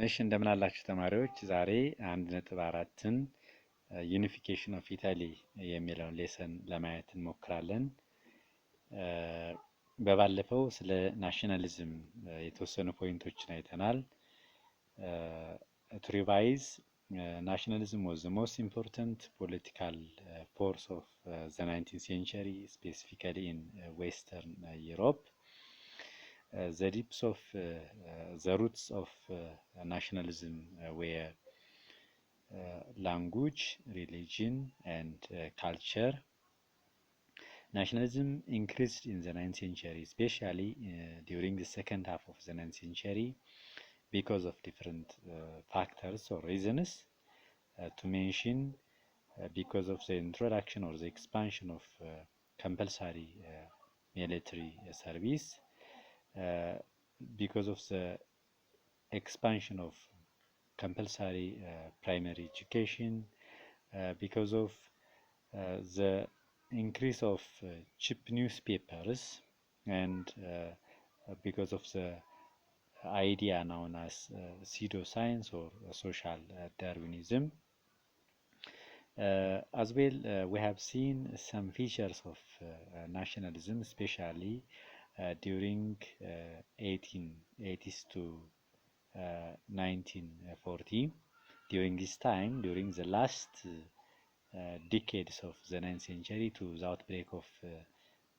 እሺ እንደምን አላችሁ ተማሪዎች? ዛሬ 1.4ን ዩኒፊኬሽን ኦፍ ኢታሊ የሚለውን ሌሰን ለማየት እንሞክራለን። በባለፈው ስለ ናሽናሊዝም የተወሰኑ ፖይንቶችን አይተናል። To revise, nationalism was the most important political force of the 19th century, specifically in Western Europe. The roots of nationalism were language, religion, and culture. Nationalism increased in the 19th century, especially during the second half of the 19th century, because of different factors or reasons. To mention, because of the introduction or the expansion of compulsory military service, because of the expansion of compulsory primary education, because of the increase of cheap newspapers, and because of the idea known as pseudoscience or social Darwinism. As well, we have seen some features of nationalism, especially during 1880s to 1940. During this time, during the last decades of the 19th century to the outbreak of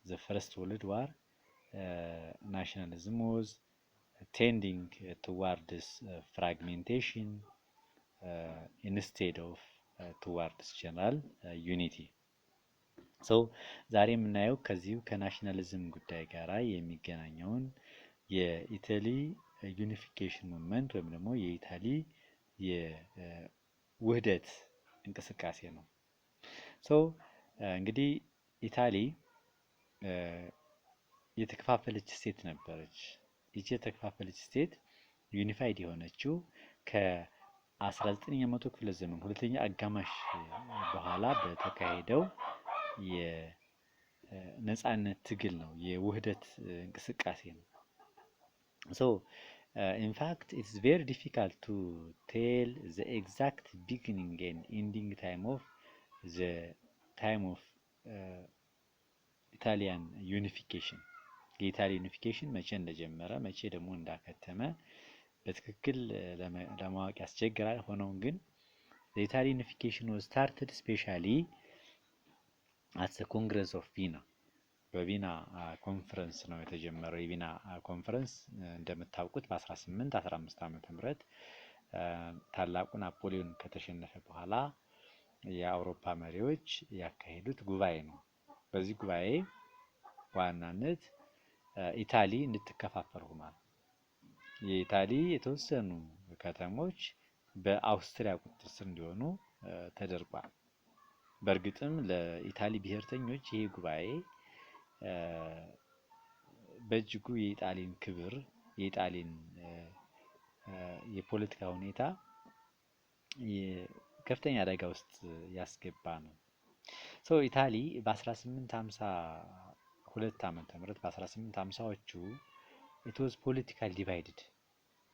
the First World War, nationalism was tending towards fragmentation instead of towards general unity. ሶ ዛሬ የምናየው ከዚሁ ከናሽናሊዝም ጉዳይ ጋር የሚገናኘውን የኢታሊ ዩኒፊኬሽን ሙቭመንት ወይም ደግሞ የኢታሊ የውህደት እንቅስቃሴ ነው። ሶ እንግዲህ ኢታሊ የተከፋፈለች ስቴት ነበረች። ይቺ የተከፋፈለች ስቴት ዩኒፋይድ የሆነችው ከ19ኛው መቶ ክፍለ ዘመን ሁለተኛ አጋማሽ በኋላ በተካሄደው የነጻነት ትግል ነው፣ የውህደት እንቅስቃሴ ነው። ሶ in fact it's very difficult to tell the exact beginning and ending time of the time of Italian unification. የኢታሊ ዩኒፊኬሽን መቼ እንደጀመረ መቼ ደግሞ እንዳከተመ በትክክል ለማወቅ ያስቸግራል። ሆኖም ግን the Italian unification was started specially at the Congress of Vienna. በቪና ኮንፈረንስ ነው የተጀመረው። የቪና ኮንፈረንስ እንደምታውቁት በ1815 ዓመተ ምህረት ታላቁ ናፖሊዮን ከተሸነፈ በኋላ የአውሮፓ መሪዎች ያካሄዱት ጉባኤ ነው። በዚህ ጉባኤ በዋናነት ኢታሊ እንድትከፋፈል ሆኗል። የኢታሊ የተወሰኑ ከተሞች በአውስትሪያ ቁጥጥር ስር እንዲሆኑ ተደርጓል። በእርግጥም ለኢታሊ ብሔርተኞች ይሄ ጉባኤ በእጅጉ የኢጣሊን ክብር፣ የኢጣሊን የፖለቲካ ሁኔታ ከፍተኛ አደጋ ውስጥ ያስገባ ነው። ሶ ኢታሊ በ1852 ዓመተ ምህረት በ1850ዎቹ it was politically divided፣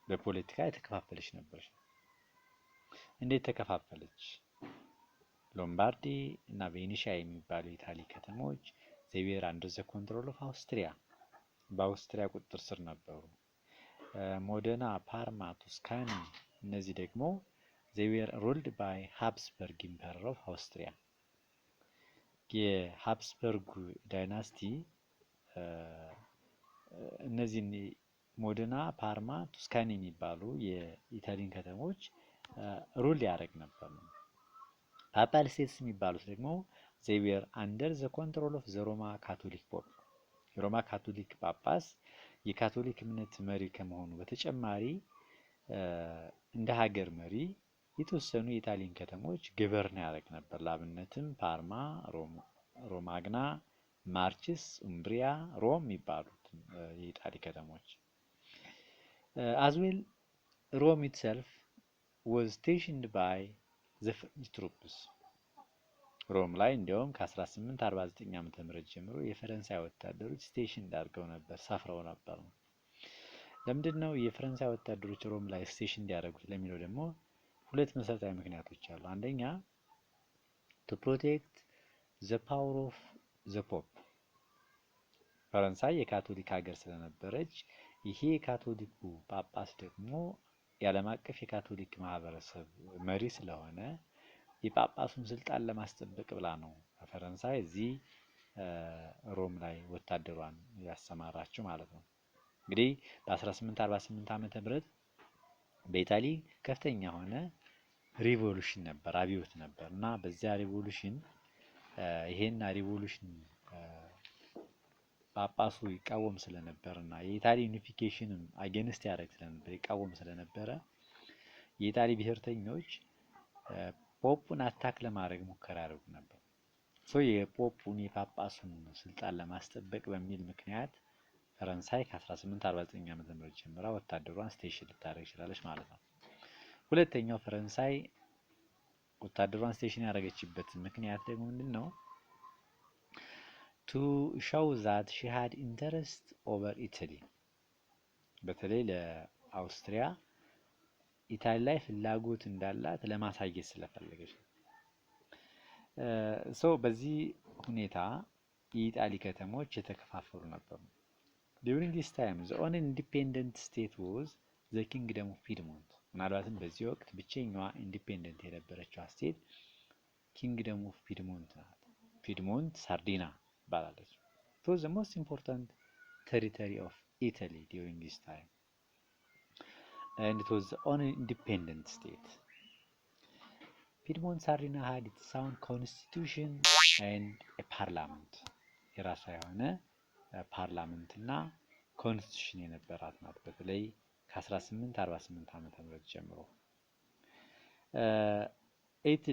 በፖለቲካ የተከፋፈለች ነበረች። እንዴት ተከፋፈለች? ሎምባርዲ እና ቬኔሺያ የሚባሉ የኢታሊ ከተሞች they were under the control of Austria፣ በአውስትሪያ ቁጥጥር ስር ነበሩ። ሞደና፣ ፓርማ፣ ቱስካኒ እነዚህ ደግሞ they were ruled by Habsburg Emperor of Austria። የሃብስበርግ ዳይናስቲ እነዚህን ሞደና፣ ፓርማ፣ ቱስካኒ የሚባሉ የኢታሊን ከተሞች ሩል ያደርግ ነበር ነው። ፓፓል ስቴትስ የሚባሉት ደግሞ they were under the control of the Roma Catholic Pope። የሮማ ካቶሊክ ጳጳስ የካቶሊክ እምነት መሪ ከመሆኑ በተጨማሪ እንደ ሀገር መሪ የተወሰኑ የኢታሊን ከተሞች ገቨርን ያደርግ ነበር። ላብነትም ፓርማ፣ ሮማግና፣ ማርችስ፣ ኡምብሪያ፣ ሮም የሚባሉት የኢጣሊ ከተሞች። as well Rome itself was stationed by the French troops። ሮም ላይ እንዲያውም ከ1849 ዓመተ ምህረት ጀምሮ የፈረንሳይ ወታደሮች ስቴሽን አድርገው ነበር፣ ሰፍረው ነበር። ለምንድን ነው የፈረንሳይ ወታደሮች ሮም ላይ ስቴሽን እንዲያደርጉት ለሚለው ደግሞ ሁለት መሰረታዊ ምክንያቶች አሉ። አንደኛ ቱ ፕሮቴክት ዘ ፓወር ኦፍ ዘ ፖፕ። ፈረንሳይ የካቶሊክ ሀገር ስለነበረች ይሄ የካቶሊኩ ጳጳስ ደግሞ የዓለም አቀፍ የካቶሊክ ማህበረሰብ መሪ ስለሆነ የጳጳሱን ስልጣን ለማስጠበቅ ብላ ነው ፈረንሳይ እዚህ ሮም ላይ ወታደሯን ያሰማራችው ማለት ነው። እንግዲህ በ1848 ዓመተ ምህረት በኢታሊ ከፍተኛ የሆነ ሪቮሉሽን ነበር፣ አብዮት ነበር እና በዚያ ሪቮሉሽን ይሄን ሪቮሉሽን ጳጳሱ ይቃወም ስለነበር እና የኢታሊ ዩኒፊኬሽንም አጌንስት ያደርግ ስለነበር ይቃወም ስለነበረ የኢታሊ ብሔርተኞች ፖፑን አታክ ለማድረግ ሙከራ ያደርጉ ነበር። የፖፑን የጳጳሱን ስልጣን ለማስጠበቅ በሚል ምክንያት ፈረንሳይ ከ1849 ዓመተ ምህረት ጀምራ ወታደሯን ስቴሽን ልታደርግ ይችላለች ማለት ነው። ሁለተኛው ፈረንሳይ ወታደሯን ስቴሽን ያደረገችበት ምክንያት ደግሞ ምንድነው? ቱ ሾው ዛት ሺ ሃድ ኢንተረስት ኦቨር ኢታሊ። በተለይ ለአውስትሪያ ኢታሊ ላይ ፍላጎት እንዳላት ለማሳየት ስለፈለገች ነው። በዚህ ሁኔታ የኢጣሊ ከተሞች የተከፋፈሉ ነበሩ። ዱሪንግ ዲስ ታይም ዘ ኦንሊ ኢንዲፔንደንት ስቴት ዋዝ ዘ ኪንግደም ኦፍ ፒድሞንት። ምናልባትም በዚህ ወቅት ብቸኛዋ ኢንዲፔንደንት የነበረችው ስቴት ኪንግደም ኦፍ ፒድሞንት ናት። ፒድሞንት ሳርዲና ትባላለች። ኢት ዋዝ ዘ ሞስት ኢምፖርታንት ቴሪቶሪ ኦፍ ኢታሊ ዱሪንግ ዲስ ታይም and it was the only independent state. Piedmont Sardina had its own constitution and a parliament. የራሷ የሆነ ፓርላመንት እና ኮንስቲቱሽን የነበራት ናት። በተለይ ከ1848 ዓመተ ምህረት ጀምሮ it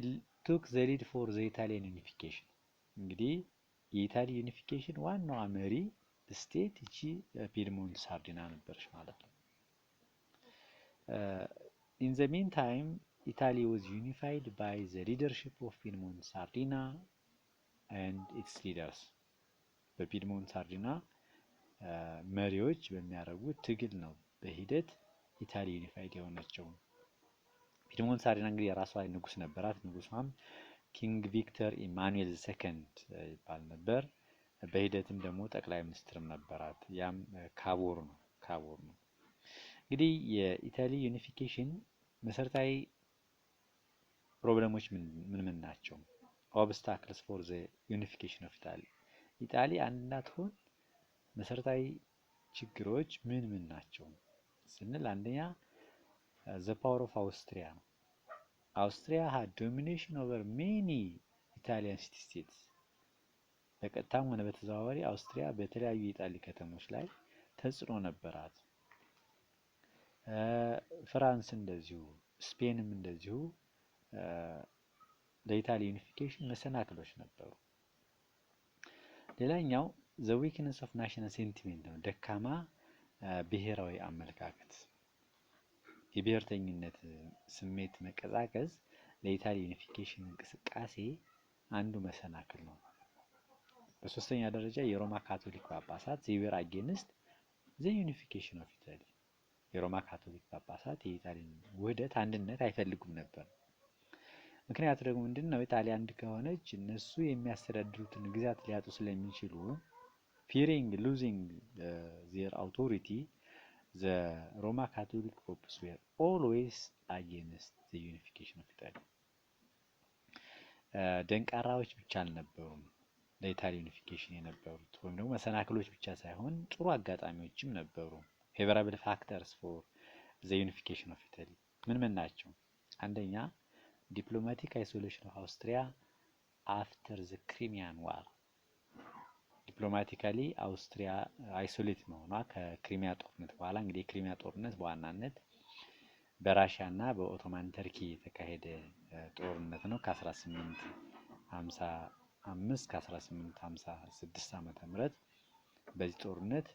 took the lead for the Italian unification። እንግዲህ የኢታሊ ዩኒፊኬሽን ዋናዋ መሪ ስቴት እቺ ፒድሞንት ሳርዲና ነበረች ማለት ነው። In the meantime, Italy was unified by the leadership of Piedmont Sardina and its leaders. በፒድሞንት ሳርዲና መሪዎች በሚያደርጉት ትግል ነው በሂደት ኢታሊ ዩኒፋይድ የሆነችው። ፒድሞንት ሳርዲና እንግዲህ የራሷ ንጉስ ነበራት። ንጉሷም ኪንግ ቪክተር ኢማኑኤል ሰከንድ ይባል ነበር። በሂደትም ደግሞ ጠቅላይ ሚኒስትርም ነበራት። ያም ካቦር ነው። እንግዲህ የኢታሊ ዩኒፊኬሽን መሰረታዊ ፕሮብሌሞች ምን ናቸው? ኦብስታክልስ ፎር ዘ ዩኒፊኬሽን ኦፍ ኢታሊ። ኢታሊ አንድ እንዳትሆን መሰረታዊ ችግሮች ምን ናቸው ስንል አንደኛ ዘ ፓወር ኦፍ አውስትሪያ ነው። አውስትሪያ had domination over many Italian city states። በቀጥታም ሆነ በተዘዋዋሪ አውስትሪያ በተለያዩ የኢጣሊ ከተሞች ላይ ተጽዕኖ ነበራት። ፍራንስ እንደዚሁ፣ ስፔንም እንደዚሁ ለኢታሊ ዩኒፊኬሽን መሰናክሎች ነበሩ። ሌላኛው ዘ ዊክነስ ኦፍ ናሽናል ሴንቲሜንት ነው። ደካማ ብሔራዊ አመለካከት፣ የብሔርተኝነት ስሜት መቀዛቀዝ ለኢታሊ ዩኒፊኬሽን እንቅስቃሴ አንዱ መሰናክል ነው። በሶስተኛ ደረጃ የሮማ ካቶሊክ ጳጳሳት ዜቨር አጌንስት ዘ ዩኒፊኬሽን ኦፍ ኢታሊ። የሮማ ካቶሊክ ጳጳሳት የኢታሊን ውህደት አንድነት አይፈልጉም ነበር። ምክንያቱ ደግሞ ምንድነው? ኢታሊ አንድ ከሆነች እነሱ የሚያስተዳድሩትን ግዛት ሊያጡ ስለሚችሉ ፊሪንግ ሉዚንግ ዜር አውቶሪቲ ዘ ሮማ ካቶሊክ ፖፕስ ዌር ኦልዌይስ አጌንስት ዘ ዩኒፊኬሽን ኦፍ ኢታሊ። ደንቃራዎች ብቻ አልነበሩም ለኢታሊ ዩኒፊኬሽን የነበሩት፣ ወይም ደግሞ መሰናክሎች ብቻ ሳይሆን ጥሩ አጋጣሚዎችም ነበሩ። ፌቨራብል ፋክተርስ ፎር ዘ ዩኒፊኬሽን ኦፍ ኢታሊ ምን ናቸው? አንደኛ ዲፕሎማቲክ አይሶሌሽን ኦፍ አውስትሪያ አፍተር ዘ ክሪሚያን ዋር። ዲፕሎማቲካሊ አውስትሪያ አይሶሌት መሆኗ ከክሪሚያ ጦርነት በኋላ። እንግዲህ የክሪሚያ ጦርነት በዋናነት በራሽያ እና በኦቶማን ተርኪ የተካሄደ ጦርነት ነው ከ1855 ከ1856 ዓመተ ምህረት። በዚህ ጦርነት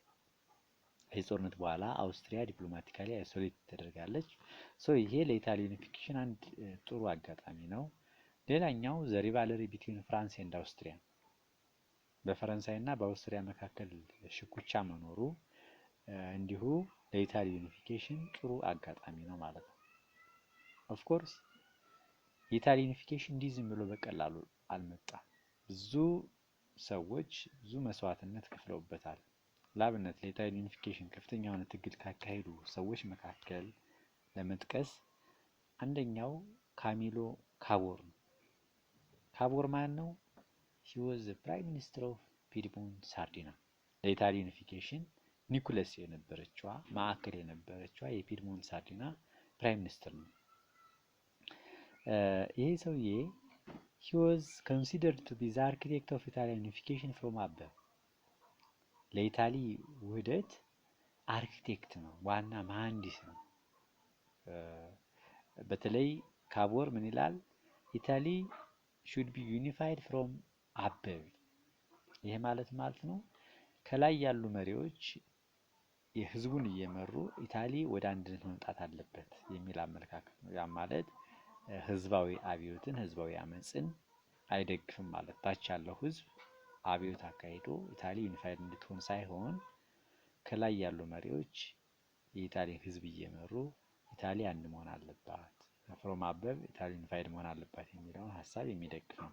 በኋላ አውስትሪያ ዲፕሎማቲካሊ አይሶሌት ተደርጋለች። ይሄ ለኢታሊ ዩኒፊኬሽን አንድ ጥሩ አጋጣሚ ነው። ሌላኛው ዘ ሪቫልሪ ቢትዊን ፍራንስ ኤንድ አውስትሪያ፣ በፈረንሳይ እና በአውስትሪያ መካከል ሽኩቻ መኖሩ እንዲሁ ለኢታሊ ዩኒፊኬሽን ጥሩ አጋጣሚ ነው ማለት ነው። ኦፍ ኮርስ የኢታሊ ዩኒፊኬሽን እንዲህ ዝም ብሎ በቀላሉ አልመጣም። ብዙ ሰዎች ብዙ መስዋዕትነት ከፍለውበታል። ለአብነት ለኢታሊ ዩኒፊኬሽን ከፍተኛ የሆነ ትግል ካካሄዱ ሰዎች መካከል ለመጥቀስ አንደኛው ካሚሎ ካቮር ነው። ካቮር ማን ነው? ሂ ዋዝ ዘ ፕራይም ሚኒስትር ኦፍ ፒድሞንት ሳርዲና። ለኢታሊ ዩኒፊኬሽን ኒኩለስ የነበረችዋ ማዕከል የነበረችዋ የፒድሞንት ሳርዲና ፕራይም ሚኒስትር ነው። ይሄ ሰውዬ he was considered to be the architect of Italian unification from above። ለኢታሊ ውህደት አርኪቴክት ነው፣ ዋና መሐንዲስ ነው። በተለይ ካቮር ምን ይላል? ኢታሊ should be unified from above። ይሄ ማለት ነው ከላይ ያሉ መሪዎች የህዝቡን እየመሩ ኢታሊ ወደ አንድነት መምጣት አለበት የሚል አመለካከት ነው። ያ ማለት ህዝባዊ አብዮትን ህዝባዊ አመፅን አይደግፍም ማለት። ታች ያለው ህዝብ አብዮት አካሂዶ ኢታሊ ዩኒፋይድ እንድትሆን ሳይሆን ከላይ ያሉ መሪዎች የኢታሊን ህዝብ እየመሩ ኢታሊ አንድ መሆን አለባት፣ ፍሮም አበብ ኢታሊ ዩኒፋይድ መሆን አለባት የሚለውን ሀሳብ የሚደግፍ ነው።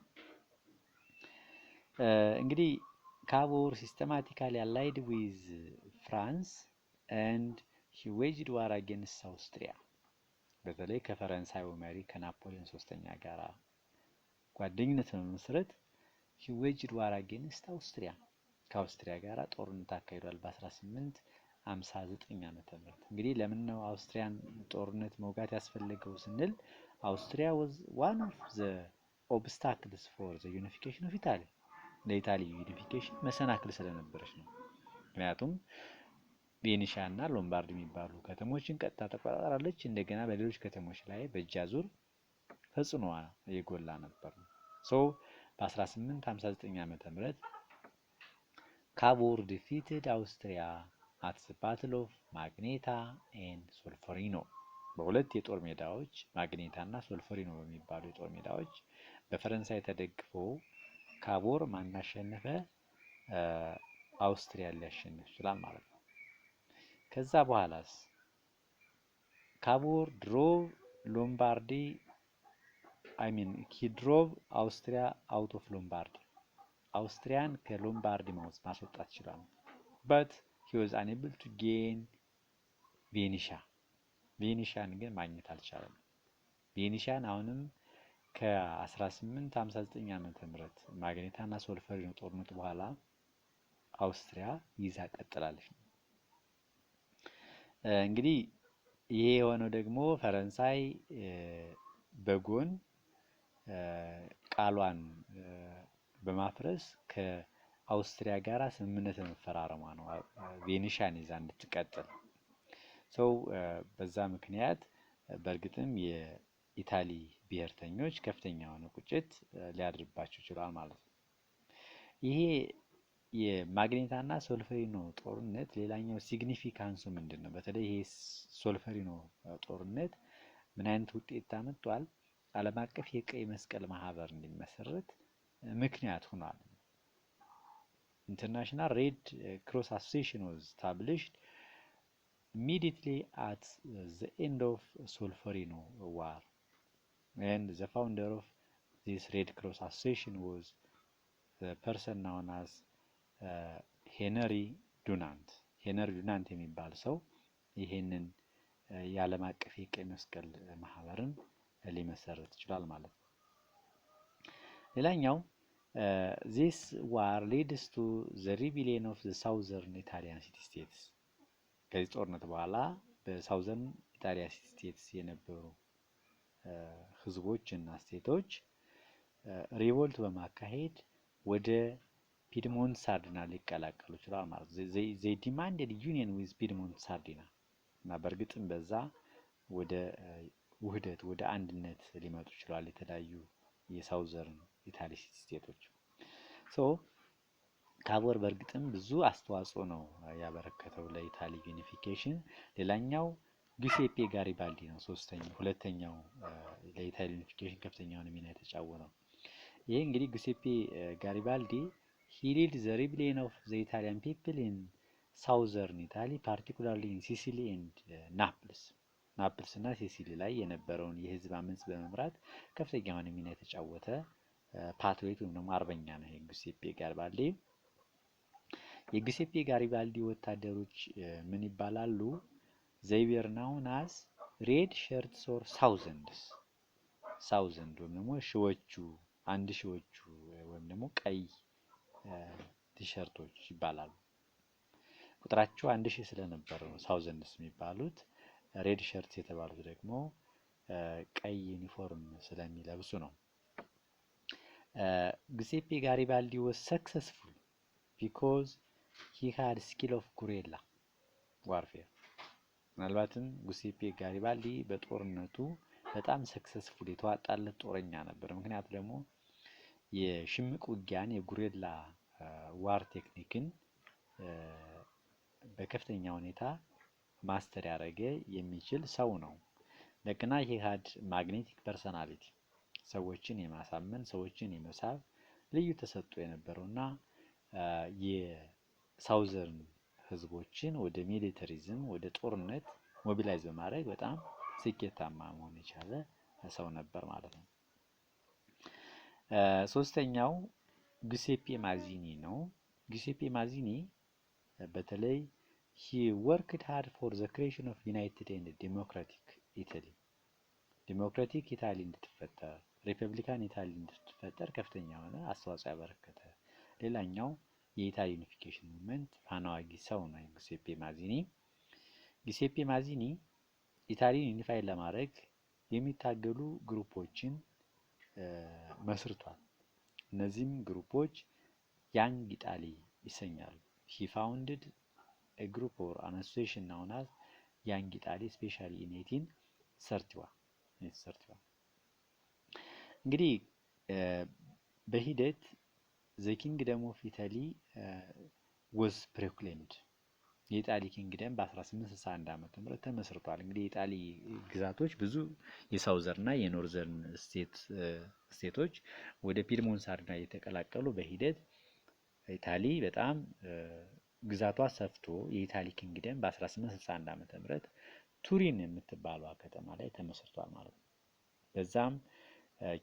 እንግዲህ ካቮር ሲስተማቲካሊ አላይድ ዊዝ ፍራንስ ኤንድ ሂ ዌጅድ ዋር አጌንስት አውስትሪያ። በተለይ ከፈረንሳዩ መሪ ከናፖሊዮን ሶስተኛ ጋራ ጓደኝነት በመመስረት ሂ ዌጅድ ዋር አጌንስት አውስትሪያ፣ ከአውስትሪያ ጋራ ጦርነት አካሂዷል በ1859 ዓመተ ምህረት። እንግዲህ ለምን ነው አውስትሪያን ጦርነት መውጋት ያስፈልገው ስንል አውስትሪያ was one of the obstacles for the unification of Italy። ለኢታሊ ዩኒፊኬሽን መሰናክል ስለነበረች ነው። ምክንያቱም ቬኒሻ እና ሎምባርድ የሚባሉ ከተሞችን ቀጥታ ተቆጣጠራለች። እንደገና በሌሎች ከተሞች ላይ በእጅ አዙር ተጽዕኖዋ የጎላ ነበር። በ1859 ዓመተ ምህረት ካቮር ዲፊትድ አውስትሪያ አት ዘ ባትል ኦፍ ማግኔታ ኤንድ ሶልፈሪኖ። በሁለት የጦር ሜዳዎች ማግኔታ እና ሶልፈሪኖ በሚባሉ የጦር ሜዳዎች በፈረንሳይ ተደግፎ ካቮር ማን አሸነፈ? አውስትሪያን ሊያሸንፍ ይችላል ማለት ነው። ከዛ በኋላስ ካቮር ድሮቭ ሎምባርዲ he drove አውስትሪያ አውት ኦፍ ሎምባርዲ። አውስትሪያን ከሎምባርዲ ማስወጣት ይችላል። but he was unable to gain ቬኒሻን ግን ማግኘት አልቻለም። ቬኒሻን አሁንም ከ1859 ዓመተ ምህረት ማግኔታ እና ሶልፈሪኖ ጦርነት በኋላ አውስትሪያ ይዛ ቀጥላለች። እንግዲህ ይሄ የሆነው ደግሞ ፈረንሳይ በጎን ቃሏን በማፍረስ ከአውስትሪያ ጋራ ስምምነት መፈራረሟ ነው ቬኒሻን ይዛ እንድትቀጥል። በዛ ምክንያት በእርግጥም የኢታሊ ብሔርተኞች ከፍተኛ የሆነ ቁጭት ሊያድርባቸው ይችላል ማለት ነው። ይሄ የማግኔታ እና ሶልፈሪኖ ጦርነት ሌላኛው ሲግኒፊካንሱ ምንድነው? በተለይ ይሄ ሶልፈሪኖ ጦርነት ምን አይነት ውጤት አመጣል? ዓለም አቀፍ የቀይ መስቀል ማህበር እንዲመሰረት ምክንያት ሆኗል። ኢንተርናሽናል ሬድ ክሮስ አሶሲዬሽን was established immediately at the end of Solferino war, and the founder of this Red Cross Association was the person known as ሄነሪ ዱናንት የሚባል ሰው ይሄንን የዓለም አቀፍ የቀይ መስቀል ማህበርን ሊመሰርት ይችላል ማለት ነው። ሌላኛው this war leads to the rebellion of the southern Italian city states። ከዚህ ጦርነት በኋላ በሳውዘርን ኢታሊያ ሲቲ ስቴትስ የነበሩ ህዝቦች እና ስቴቶች ሪቮልት በማካሄድ ወደ ፒድሞንት ሳርዲና ሊቀላቀሉ ይችላል ማለት ነው። they demanded union with ፒድሞንት ሳርዲና እና በእርግጥም በዛ ወደ ውህደት ወደ አንድነት ሊመጡ ይችላል የተለያዩ የሳውዘርን ኢታሊ ሲቲ ስቴቶች። ካቮር በእርግጥም ብዙ አስተዋጽኦ ነው ያበረከተው ለኢታሊ ዩኒፊኬሽን። ሌላኛው ጊዩሴፔ ጋሪባልዲ ነው ሁለተኛው ለኢታሊ ዩኒፊኬሽን ከፍተኛውን ሚና የተጫወተው። ይሄ እንግዲህ ጊዩሴፔ ጋሪባልዲ he led the rebellion of the Italian people in ሳውዘርን ኢታሊ ፓርቲኩላርሊ ኢን ሲሲሊ ኤንድ ናፕልስ እና ሲሲሊ ላይ የነበረውን የህዝብ አመጽ በመምራት ከፍተኛ የሆነ ሚና የተጫወተ ፓትሪዮት ወይም ደግሞ አርበኛ ነው የጊዩሴፔ ጋሪባልዲ። የጊዩሴፔ ጋሪባልዲ ወታደሮች ምን ይባላሉ? they were known as red shirts or thousands ወይም ደግሞ ሺዎቹ፣ አንድ ሺዎቹ ወይም ደግሞ ቀይ ቲሸርቶች ይባላሉ። ቁጥራቸው 1000 ስለነበረ ነው thousands የሚባሉት። ሬድ ሸርት የተባሉት ደግሞ ቀይ ዩኒፎርም ስለሚለብሱ ነው። ጊዩሴፔ ጋሪባልዲ was successful because he had skill of guerrilla warfare። ምናልባትም ጊዩሴፔ ጋሪባልዲ በጦርነቱ በጣም ሰክሰስፉል የተዋጣለት ጦረኛ ነበር። ምክንያቱ ደግሞ የሽምቅ ውጊያን የጉሬላ ዋር ቴክኒክን በከፍተኛ ሁኔታ ማስተር ያደረገ የሚችል ሰው ነው። እንደገና he had magnetic personality ሰዎችን የማሳመን ሰዎችን የመሳብ ልዩ ተሰጥኦ የነበረውና የሳውዘርን ህዝቦችን ወደ ሚሊተሪዝም ወደ ጦርነት ሞቢላይዝ በማድረግ በጣም ስኬታማ መሆን የቻለ ሰው ነበር ማለት ነው። ሶስተኛው ጊዩሴፔ ማዚኒ ነው። ጊዩሴፔ ማዚኒ በተለይ he worked hard for the creation of united and democratic Italy ዲሞክራቲክ ኢታሊ እንድትፈጠር ሪፐብሊካን ኢታሊ እንድትፈጠር ከፍተኛ የሆነ አስተዋጽኦ ያበረከተ ሌላኛው የኢታሊ ዩኒፊኬሽን ሙቭመንት አናዋጊ ሰው ነው ጊዩሴፔ ማዚኒ። ጊዩሴፔ ማዚኒ ኢታሊን ዩኒፋይ ለማድረግ የሚታገሉ ግሩፖችን መስርቷል። እነዚህም ግሩፖች ያንግ ኢታሊ ይሰኛሉ። he founded a group or an association known as young Italy especially in 1831 እንግዲህ በሂደት the kingdom of Italy was proclaimed የኢጣሊ ኪንግደም በ1861 ዓመተ ምህረት ተመስርቷል። እንግዲህ የኢጣሊ ግዛቶች ብዙ የሳውዘርና የኖርዘርን ስቴቶች ወደ ፒድሞንት ሳርዲና እየተቀላቀሉ በሂደት ኢታሊ በጣም ግዛቷ ሰፍቶ የኢታሊ ኪንግደም በ1861 ዓመተ ምህረት ቱሪን የምትባለው ከተማ ላይ ተመስርቷል ማለት ነው። በዛም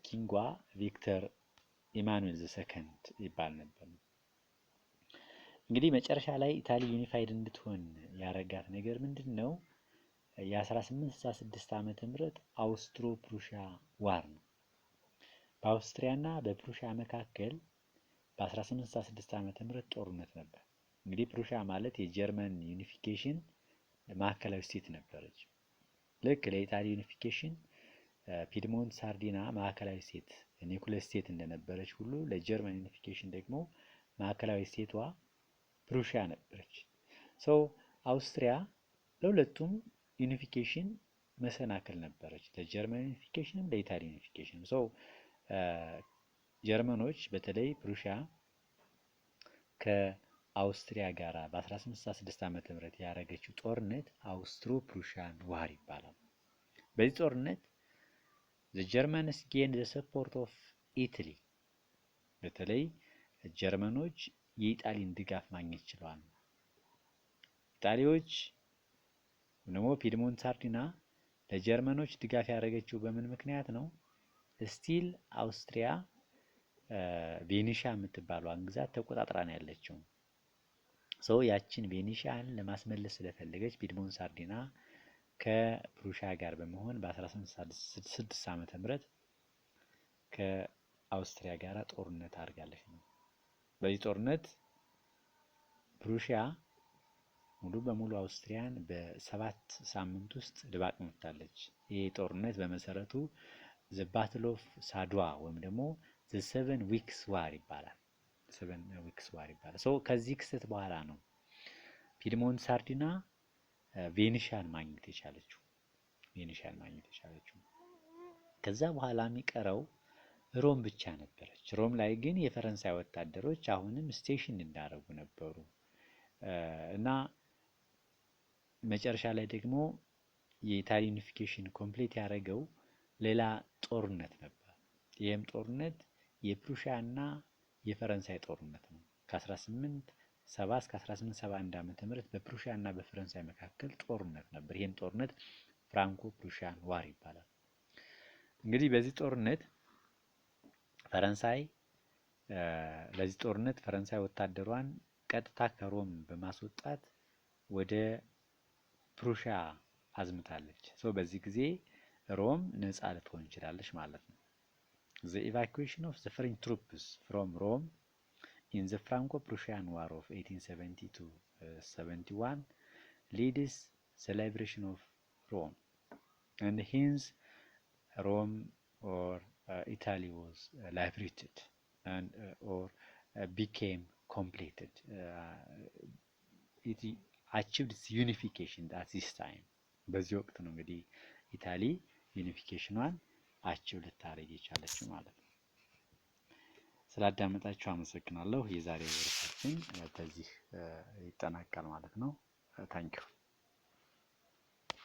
ኪንጓ ቪክተር ኢማኑኤል ዘሰከንድ ይባል ነበር። እንግዲህ መጨረሻ ላይ ኢታሊ ዩኒፋይድ እንድትሆን ያረጋት ነገር ምንድነው? የ1866 ዓመተ ምህረት አውስትሮ ፕሩሺያ ዋር ነው። በአውስትሪያና በፕሩሺያ መካከል በ1866 ዓመተ ምህረት ጦርነት ነበር። እንግዲህ ፕሩሺያ ማለት የጀርመን ዩኒፊኬሽን ማዕከላዊ ስቴት ነበረች። ልክ ለኢታሊ ዩኒፊኬሽን ፒድሞንት ሳርዲና ማዕከላዊ ስቴት ኒኩለስ ስቴት እንደነበረች ሁሉ ለጀርመን ዩኒፊኬሽን ደግሞ ማዕከላዊ ስቴቷ ፕሩሺያ ነበረች። አውስትሪያ ለሁለቱም ዩኒፊኬሽን መሰናክል ነበረች፣ ለጀርመን ዩኒፊኬሽንም ለኢታሊ ዩኒፊኬሽንም። ጀርመኖች በተለይ ፕሩሺያ ከአውስትሪያ ጋራ በ1866 ዓመተ ምህረት ያደረገችው ጦርነት አውስትሮ ፕሩሺያን ዋር ይባላል። በዚህ ጦርነት the Germans gained the support of Italy በተለይ ጀርመኖች የኢጣሊን ድጋፍ ማግኘት ችለዋል። ኢጣሊዎች ደግሞ ፒድሞንት ሳርዲና ለጀርመኖች ድጋፍ ያደረገችው በምን ምክንያት ነው? ስቲል አውስትሪያ ቬኔሻ የምትባለዋን ግዛት ተቆጣጥራ ነው ያለችው። ያችን ቬኔሻን ለማስመለስ ስለፈለገች ፒድሞንት ሳርዲና ከፕሩሺያ ጋር በመሆን በ1866 ዓመተ ምህረት ከአውስትሪያ ጋር ጦርነት አድርጋለች ነው። በዚህ ጦርነት ፕሩሺያ ሙሉ በሙሉ አውስትሪያን በ7 ሳምንት ውስጥ ድባቅ መታለች። ይህ ጦርነት በመሰረቱ the battle of ሳድዋ ወይም ደግሞ the 7 weeks war ይባላል። ከዚህ ክስተት በኋላ ነው ፒድሞንት ሳርዲና ቬኔሻን ማግኘት የቻለችው። ከዛ በኋላ የሚቀረው ሮም ብቻ ነበረች። ሮም ላይ ግን የፈረንሳይ ወታደሮች አሁንም ስቴሽን እንዳደረጉ ነበሩ እና መጨረሻ ላይ ደግሞ የኢታሊ ዩኒፊኬሽን ኮምፕሊት ያደረገው ሌላ ጦርነት ነበር። ይህም ጦርነት የፕሩሺያና የፈረንሳይ ጦርነት ነው። ከ18 1870 እስከ 1871 ዓመተ ምህረት በፕሩሺያ እና በፈረንሳይ መካከል ጦርነት ነበር። ይህም ጦርነት ፍራንኮ ፕሩሺያን ዋር ይባላል። እንግዲህ በዚህ ጦርነት ፈረንሳይ ወታደሯን ቀጥታ ከሮም በማስወጣት ወደ ፕሩሺያ አዝምታለች። በዚህ ጊዜ ሮም ነፃ ልትሆን ይችላለች ማለት ነው። The evacuation of the French troops from Rome in the Franco-Prussian War of 1870-71 leads the liberation of Rome, and hence Rome or Italy was liberated and or became completed. It achieved its unification at this time. በዚህ ወቅት ነው እንግዲህ ኢታሊ ዩኒፊኬሽኗን አቺቭ ልታደርግ የቻለችው ማለት ነው። ስላዳመጣችሁ አመሰግናለሁ። የዛሬው ርዕሳችን በዚህ ይጠናቀቃል ማለት ነው። ታንኪዩ